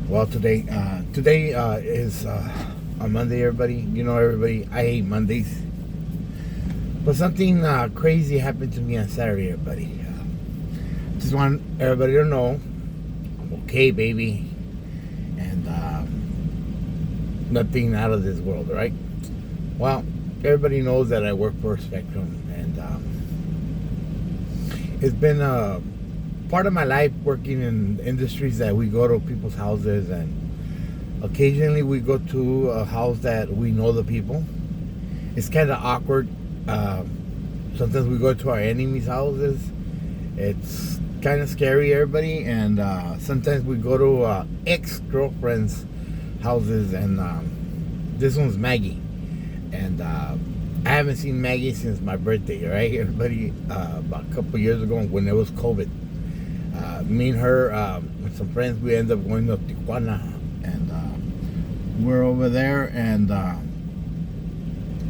Well, today is a Monday. Everybody, I hate Mondays. But something crazy happened to me on Saturday, everybody. Just want everybody to know I'm okay, baby, and nothing out of this world, right? Well, everybody knows that I work for Spectrum, and it's been a part of my life working in industries that we go to people's houses, and occasionally we go to a house that we know the people. It's kind of awkward. Sometimes we go to our enemies' houses. It's kind of scary, everybody. And sometimes we go to ex-girlfriends' houses, and this one's Maggie. And I haven't seen Maggie since my birthday, right? Everybody, about a couple years ago when it was COVID. Me and her, with some friends, we ended up going to Tijuana, and we're over there and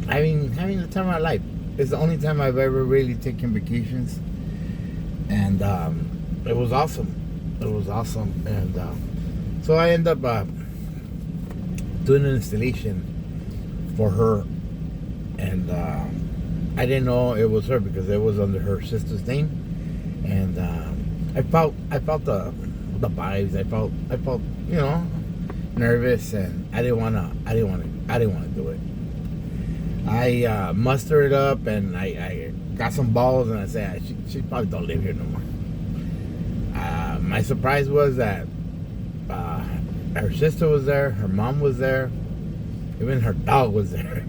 having the time of my life. It's the only time I've ever really taken vacations, and it was awesome. It was awesome, and so I ended up doing an installation for her, and I didn't know it was her because it was under her sister's name, and I felt the vibes. I felt nervous, and I didn't wanna do it. I mustered it up, and I got some balls, and I said she probably don't live here no more. My surprise was that her sister was there, her mom was there, even her dog was there,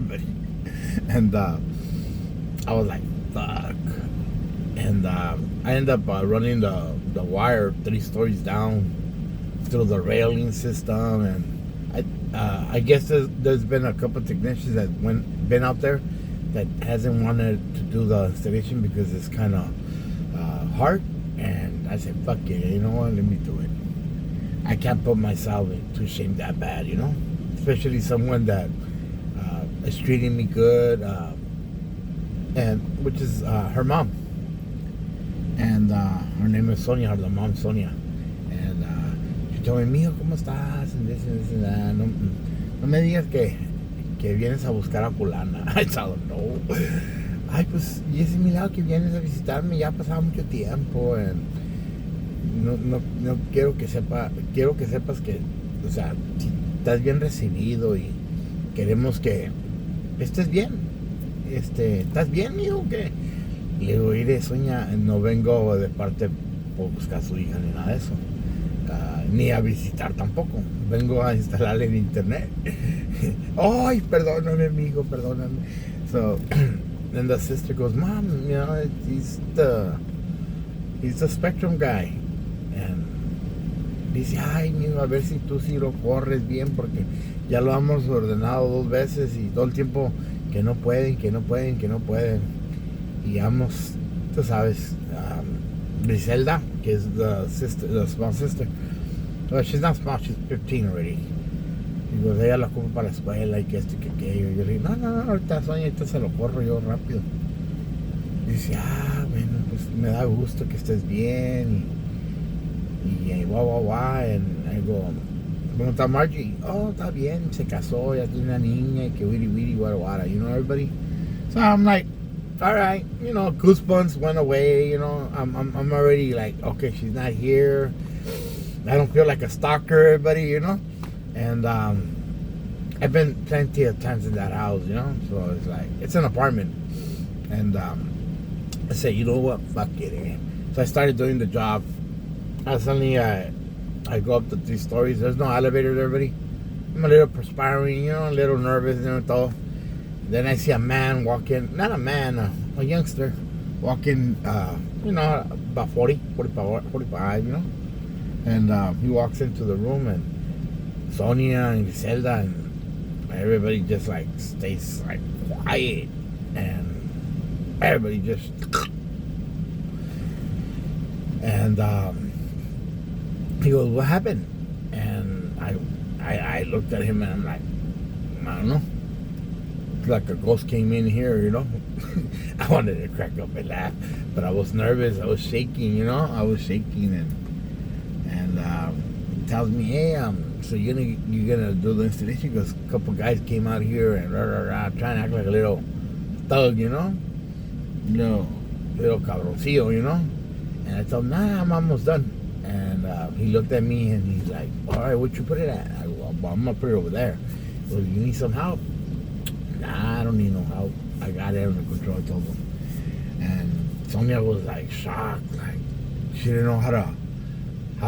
and I was like, fuck. And I ended up running the wire 3 stories down through the railing system, and I guess there's been a couple of technicians that been out there that hasn't wanted to do the installation because it's kind of hard. And I said, fuck it, you know what? Let me do it. I can't put myself into shame that bad, especially someone that is treating me good, and which is her mom. And her name is Sonia, the mom Sonia. And she told me, mijo, ¿cómo estás? And this and that. No me digas que vienes a buscar a fulana. I tell her, no. Ay, pues, y ese milagro que vienes a visitarme, ya ha pasado mucho tiempo. And no quiero que sepas que, o sea, si estás bien recibido y queremos que estés bien. ¿Estás bien, mijo? ¿Qué? Y le digo, mire, Sonia, no vengo de parte por buscar a su hija ni nada de eso, ni a visitar tampoco. Vengo a instalarle en internet. Ay, perdóname, amigo, perdóname. So, then the sister goes, Mom, he's the Spectrum guy. And dice, ay, mijo, a ver si tú sí lo corres bien, porque ya lo hemos ordenado 2 veces y todo el tiempo que no pueden. Y vamos, tú sabes, Griselda, que es the small sister. Well, she's not small, she's 15 already. Y pues ella la ocupa para la escuela y que esto y que aquello. Y yo le digo, no, ahorita Sonia, ahorita se lo corro yo rápido. Y dice, bueno, pues me da gusto que estés bien. Y guau. And I go, ¿cómo está Margie? Oh, está bien, se casó, ya tiene una niña y que wiri, guara, everybody. So I'm like, all right, goosebumps went away. I'm already like, okay, she's not here. I don't feel like a stalker, everybody, And I've been plenty of times in that house, So it's like, it's an apartment. And I said, you know what, fuck it, eh? So I started doing the job. Suddenly I go up the 3 stories. There's no elevator, everybody. I'm a little perspiring, a little nervous, todo. Then I see a man walking, not a man, a youngster, walking, about 45, And he walks into the room, and Sonia and Griselda and everybody just like stays like quiet, and everybody just, and he goes, what happened? And I looked at him, and I'm like, I don't know. Like a ghost came in here, I wanted to crack up and laugh, but I was nervous. I was shaking, and tells me, hey, so you're gonna do the installation? Because a couple guys came out here and trying to act like a little thug, no, little cabroncillo, And I told him, nah, I'm almost done. And he looked at me and he's like, all right, what you put it at? I go, well, I'm gonna put it over there. He goes, you need some help? Nah, I don't need no help. I got it under control, I told him. And Sonia was like shocked, like she didn't know how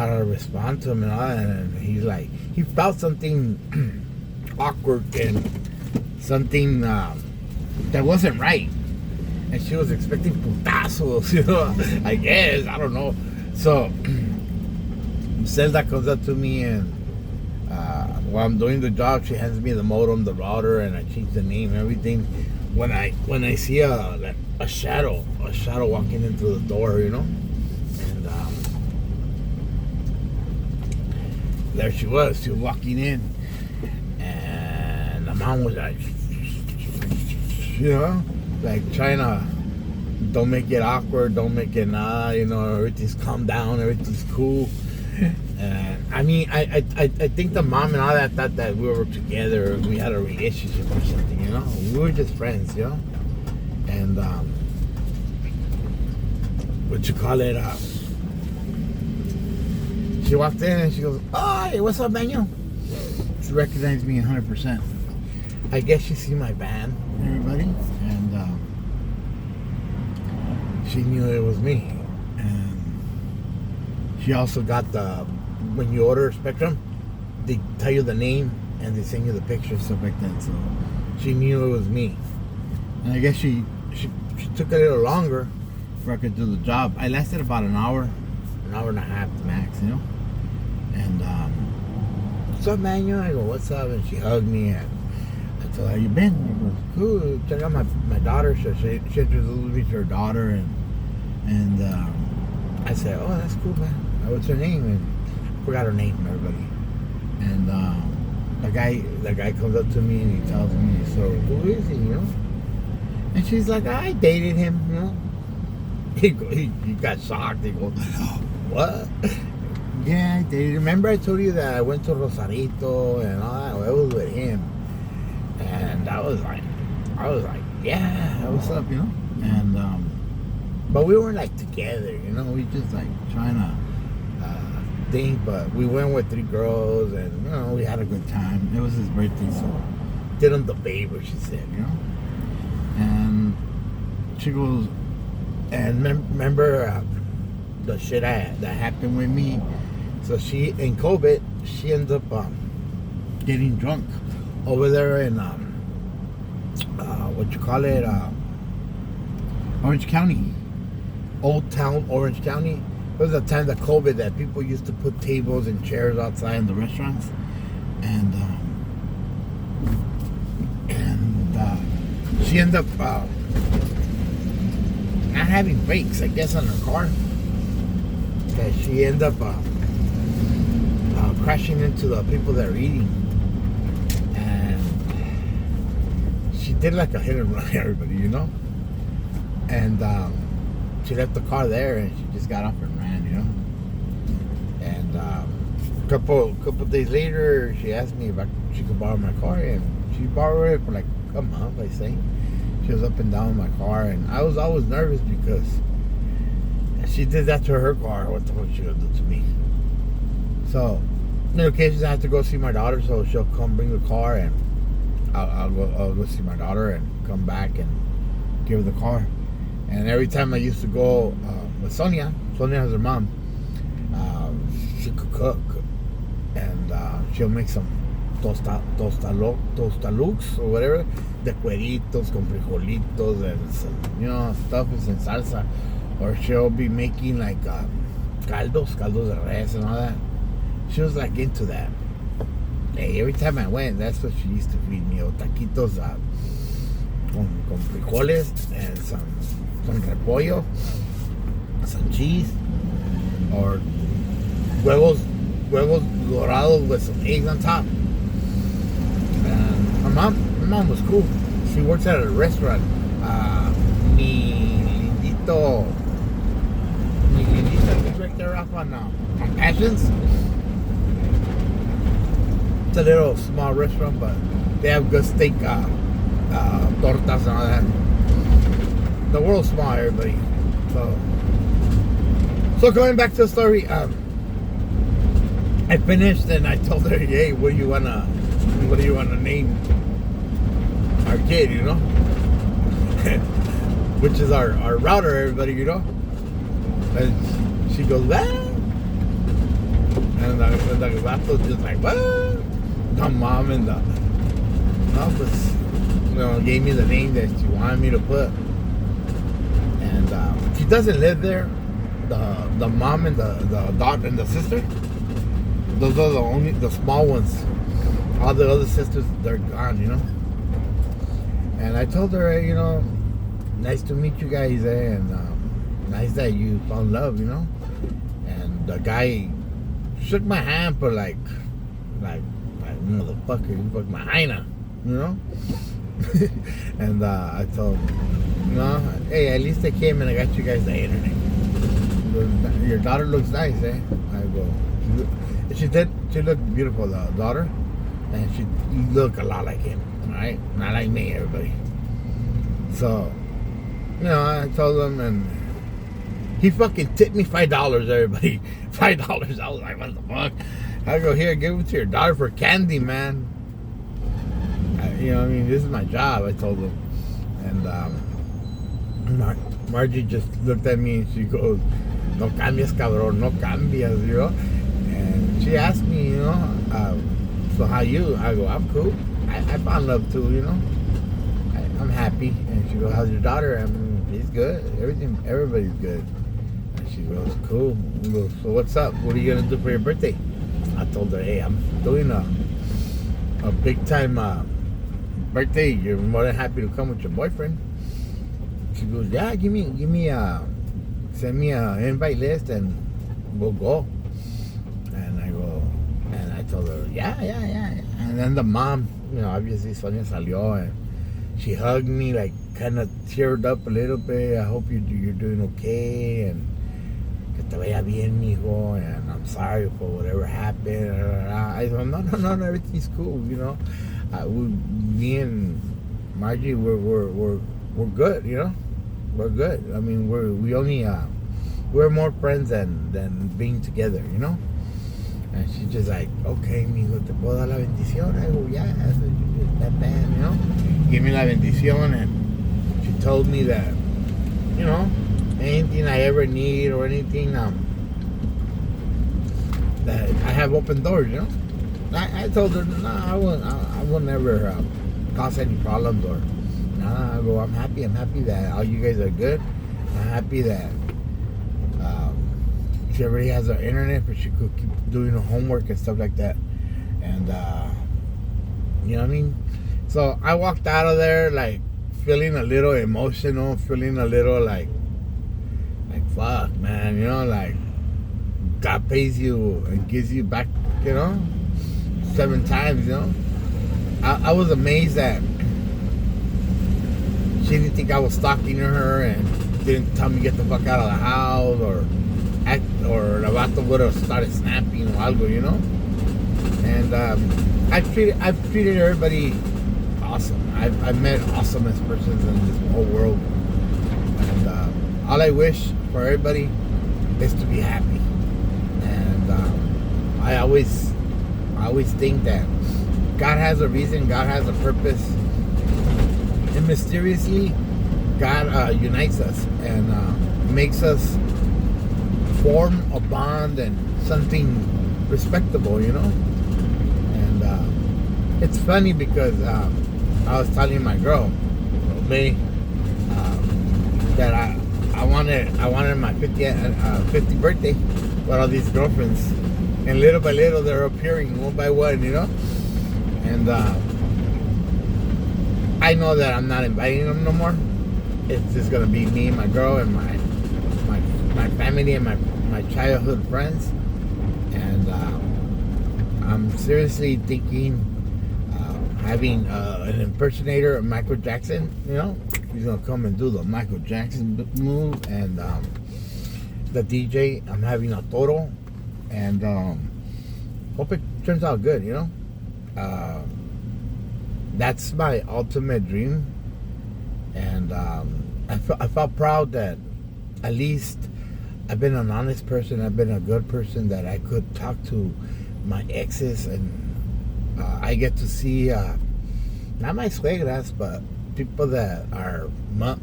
to respond to him and all that. And he's like, he felt something awkward and something that wasn't right. And she was expecting putazos, I guess, I don't know. So Zelda comes up to me and while I'm doing the job, she hands me the modem, the router, and I change the name and everything. When I see a shadow walking into the door, and there she was walking in, and the mom was like, like trying to don't make it awkward, don't make it everything's calm down, everything's cool. And I mean, I think the mom and all that thought that we were together, we had a relationship or something, we were just friends, and what you call it, she walked in and she goes, oh, hey, what's up, Daniel? She recognized me 100%. I guess she seen my van, everybody, and she knew it was me. And she also got when you order Spectrum, they tell you the name and they send you the picture and stuff like that. So she knew it was me. And I guess she took a little longer before I could do the job. I lasted about an hour and a half max, And what's up, man? I go, what's up? And she hugged me and I told her, how you been? She goes, cool. Check out my daughter. So she introduced me to her daughter, and I said, oh, that's cool, man. What's her name? And I forgot her name, everybody. And the guy comes up to me and he tells me, so who is he? And she's like, I dated him. He got shocked. He goes, what? Yeah, I dated. Remember I told you that I went to Rosarito and all that? Well, it was with him. And I was like, yeah, what's up, And but we weren't like together, we just like trying to think. But we went with 3 girls, and we had a good time. It was his birthday, so did him the favor, she said, And she goes, and remember the shit that happened with me. So she, in COVID, she ended up getting drunk over there in Orange County, Old Town Orange County. It was a time that COVID that people used to put tables and chairs outside in the restaurants, and she ended up not having brakes, I guess, on her car. That she ended up crashing into the people that are eating, and she did like a hit and run, everybody, and she left the car there and she just got up and ran, and a couple days later she asked me if she could borrow my car, and she borrowed it for like a month, I think. She was up and down in my car, and I was always nervous because she did that to her car. What the fuck she gonna do to me? So, in occasions I have to go see my daughter, so she'll come bring the car, and I'll go see my daughter and come back and give her the car. And every time I used to go with Sonia has her mom, she could cook, and she'll make some tostalux or whatever, de cueritos con frijolitos and some, stuff is in salsa. Or she'll be making like caldos de res and all that. She was like into that. Hey, every time I went, that's what she used to feed me. Or taquitos con frijoles and some repollo, some cheese, or huevos dorados with some eggs on top. And my mom was cool. She works at a restaurant. Mi lindito right there up on Passions. It's a little small restaurant, but they have good steak, tortas and all that. The world's small, everybody. So going back to the story, I finished and I told her, hey, what do you wanna name our kid, you know? Which is our router, everybody, you know? And she goes, what? And the vato's just like, what? The mom and the office, gave me the name that she wanted me to put. And she doesn't live there. The mom and the daughter and the sister, those are the small ones. All the other sisters, they're gone, you know. And I told her, hey, nice to meet you guys, and nice that you found love, you know. And the guy shook my hand for like motherfucker, you fucked my hyena, you know. And I told him, hey, at least I came and I got you guys the internet. Your daughter looks nice, eh? I go, she looked beautiful, the daughter, and she looked a lot like him, right? Not like me, everybody. So, I told him, and he fucking tipped me $5, everybody. $5. I was like, what the fuck? I go, here, give it to your daughter for candy, man. This is my job, I told him. And Margie just looked at me and she goes, no cambias, cabrón, no cambias, you know? And she asked me, so how you? I go, I'm cool. I found love too, you know? I'm happy. And she goes, how's your daughter? She's good. Everybody's good. And she goes, cool. I go, so what's up? What are you going to do for your birthday? I told her, hey, I'm doing a big time birthday. You're more than happy to come with your boyfriend. She goes, yeah, send me a invite list and we'll go. And I go, and I told her, yeah. And then the mom, obviously Sonia salió and she hugged me, like kind of teared up a little bit. I hope you're doing okay and que te vaya bien, mijo, and I'm sorry for whatever happened. I go, no, everything's cool, me and Margie, we're good, We're good. We're more friends than being together, And she's just like, okay, mijo, te puedo dar la bendición. I go, yeah, that bad, Give me la bendición, and she told me that, anything I ever need or anything, that I have open doors, I told her, no, I will never cause any problems or. I go, I'm happy that all you guys are good. I'm happy that she already has her internet, but she could keep doing her homework and stuff like that. And you know what I mean? So I walked out of there like feeling a little emotional, feeling a little like fuck, man, like God pays you and gives you back, 7 times, I was amazed that she didn't think I was stalking her and didn't tell me to get the fuck out of the house or the vato would have started snapping or algo, And I've treated everybody awesome. I've met awesomest persons in this whole world. And all I wish for everybody is to be happy. And I always think that God has a reason, God has a purpose. And mysteriously, God unites us and makes us form a bond and something respectable, And it's funny because I was telling my girl, May, that I wanted my 50th birthday with all these girlfriends, and little by little they're appearing one by one, And I know that I'm not inviting them no more. It's just gonna be me, my girl, and my family and my childhood friends. And I'm seriously thinking having an impersonator of Michael Jackson. He's gonna come and do the Michael Jackson move, and the DJ. I'm having a toro, and hope it turns out good. uh, that's my ultimate dream. And I felt proud that at least I've been an honest person. I've been a good person, that I could talk to my exes, and I get to see not my suegras, but people that are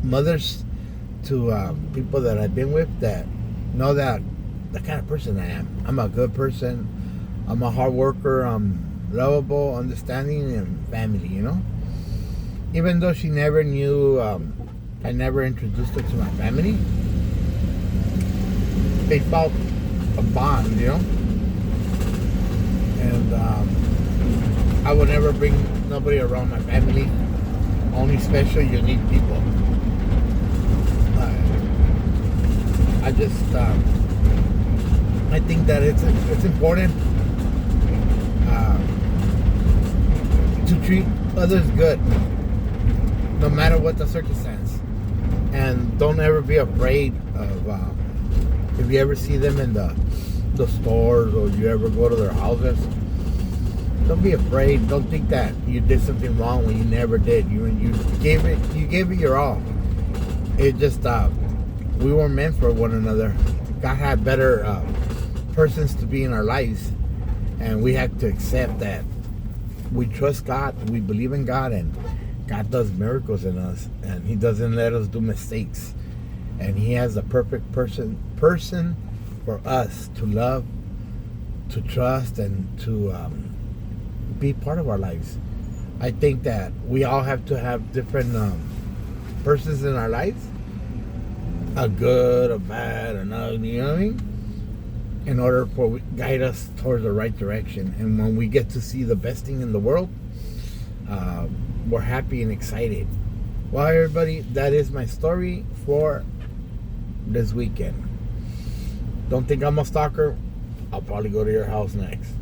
mothers to people that I've been with, that know that the kind of person I am. I'm a good person. I'm a hard worker. I'm lovable, understanding, and family. Even though she never knew, I never introduced her to my family. They felt a bond. And I would never bring nobody around my family. Only special, unique people. I just, I think that it's important to treat others good, no matter what the circumstance. And don't ever be afraid of, if you ever see them in the stores, or you ever go to their houses, don't be afraid. Don't think that you did something wrong when you never did. You gave it your all. It just, we were meant for one another. God had better persons to be in our lives, and we have to accept that. We trust God, we believe in God, and God does miracles in us, and He doesn't let us do mistakes. And He has the perfect person for us to love, to trust, and to be part of our lives. I think that we all have to have different persons in our lives, a good, a bad, an ugly, you know what I mean? In order for guide us towards the right direction. And when we get to see the best thing in the world, we're happy and excited. Well, everybody, that is my story for this weekend. Don't think I'm a stalker. I'll probably go to your house next.